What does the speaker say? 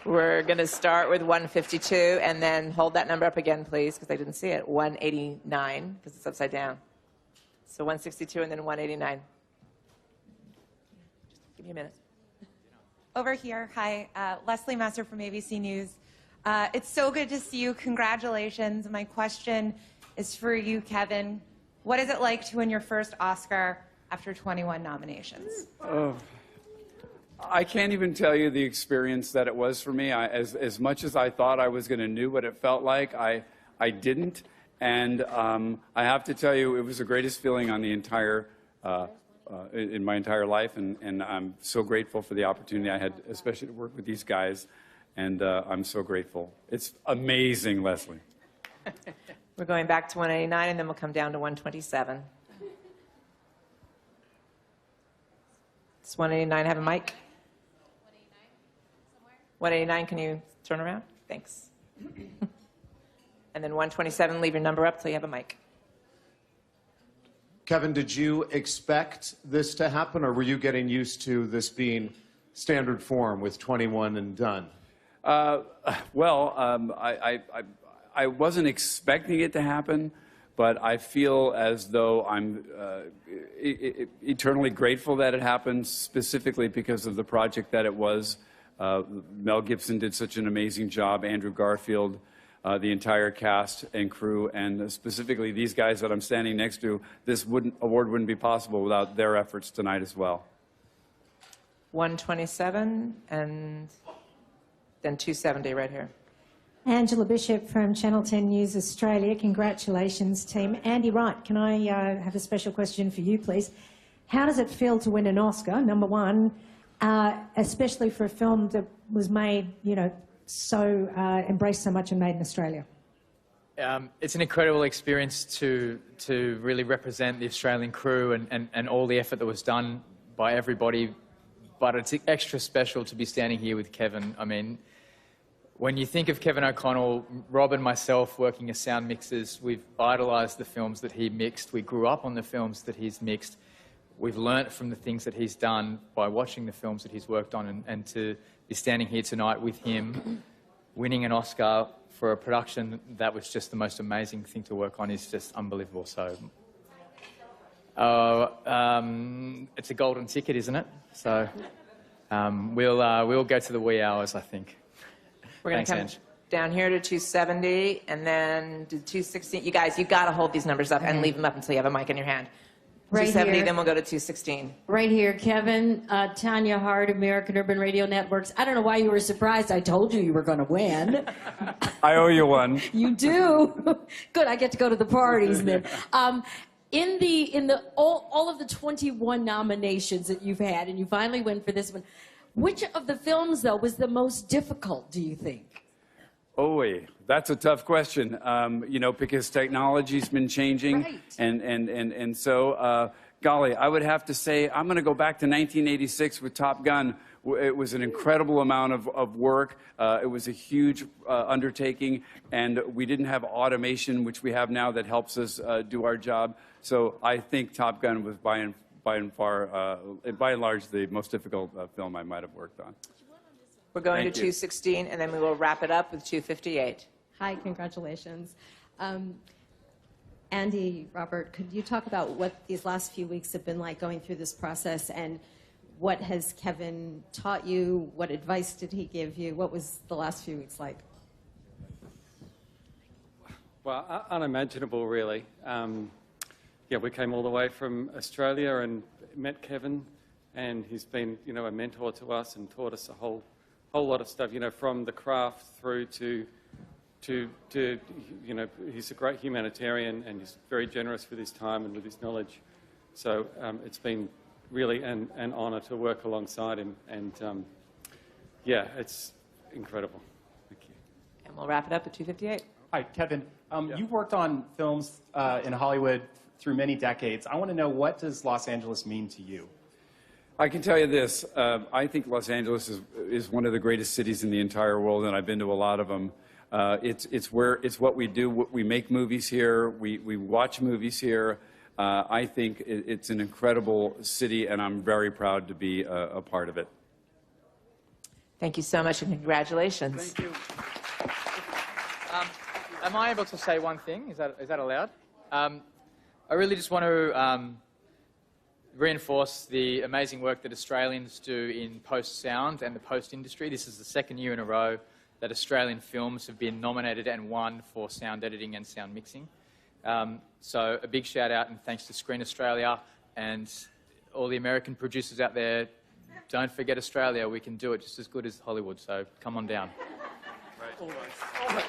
We're going to start with 152 and then hold that number up again, please, because I didn't see it. 189, because it's upside down. So 162 and then 189. Just give me a minute. Over here. Hi, Leslie Master from ABC News. It's so good to see you. Congratulations. My question is for you, Kevin. What is it like to win your first Oscar after 21 nominations? I can't even tell you the experience that it was for me. As much as I thought I was going to know what it felt like, I didn't. And I have to tell you, it was the greatest feeling on the entire, in my entire life. And I'm so grateful for the opportunity I had, especially to work with these guys. And I'm so grateful. It's amazing, Leslie. We're going back to 189, and then we'll come down to 127. Does 189 have a mic? 189, can you turn around? Thanks. And then 127, leave your number up till you have a mic. Kevin, did you expect this to happen, or were you getting used to this being standard form with 21 and done? I wasn't expecting it to happen, but I feel as though I'm eternally grateful that it happened, specifically because of the project that it was. Mel Gibson did such an amazing job, Andrew Garfield, the entire cast and crew, and specifically these guys that I'm standing next to. This award wouldn't be possible without their efforts tonight as well. 127 and then 270 right here. Angela Bishop from Channel 10 News Australia. Congratulations, team. Andy Wright, can I have a special question for you, please? How does it feel to win an Oscar, number one, especially for a film that was made, you know, so embraced so much and made in Australia? It's an incredible experience to really represent the Australian crew and all the effort that was done by everybody. But it's extra special to be standing here with Kevin. I mean, when you think of Kevin O'Connell, Rob and myself working as sound mixers, we've idolised the films that he mixed. We grew up on the films that he's mixed. We've learnt from the things that he's done by watching the films that he's worked on, and to be standing here tonight with him, winning an Oscar for a production that was just the most amazing thing to work on is just unbelievable. So, it's a golden ticket, isn't it? So, we'll go to the wee hours, I think. We're going to come down here to 270 and then to 216. You guys, you've got to hold these numbers up and leave them up until you have a mic in your hand. Right 270, here. then we'll go to 216. Right here, Kevin, Tanya Hart, American Urban Radio Networks. I don't know why you were surprised. I told you were going to win. I owe you one. You do. Good, I get to go to the parties then. In all of the 21 nominations that you've had, and you finally win for this one, which of the films, though, was the most difficult, do you think? Oh, that's a tough question, you know, because technology's been changing. Right. And so, golly, I would have to say I'm going to go back to 1986 with Top Gun. It was an incredible amount of work. It was a huge undertaking, and we didn't have automation, which we have now, that helps us do our job. So I think Top Gun was by and large, the most difficult film I might have worked on. We're going to 216, and then we will wrap it up with 258. Hi, congratulations. Andy, Robert, could you talk about what these last few weeks have been like going through this process, and what has Kevin taught you? What advice did he give you? What was the last few weeks like? Well, unimaginable, really. Yeah, we came all the way from Australia and met Kevin, and he's been, you know, a mentor to us and taught us a whole lot of stuff, you know, from the craft through to you know, he's a great humanitarian, and he's very generous with his time and with his knowledge. So it's been really an honour to work alongside him, and yeah, it's incredible. Thank you. And we'll wrap it up at 258. Hi, Kevin. You've worked on films in Hollywood through many decades. I want to know, what does Los Angeles mean to you? I can tell you this. I think Los Angeles is one of the greatest cities in the entire world, and I've been to a lot of them. It's what we do. We make movies here. We watch movies here. I think it's an incredible city, and I'm very proud to be a part of it. Thank you so much and congratulations. Thank you. Am I able to say one thing? Is that allowed? I really just want to reinforce the amazing work that Australians do in post-sound and the post-industry. This is the second year in a row that Australian films have been nominated and won for sound editing and sound mixing. So a big shout out and thanks to Screen Australia and all the American producers out there. Don't forget Australia. We can do it just as good as Hollywood, so come on down. Right.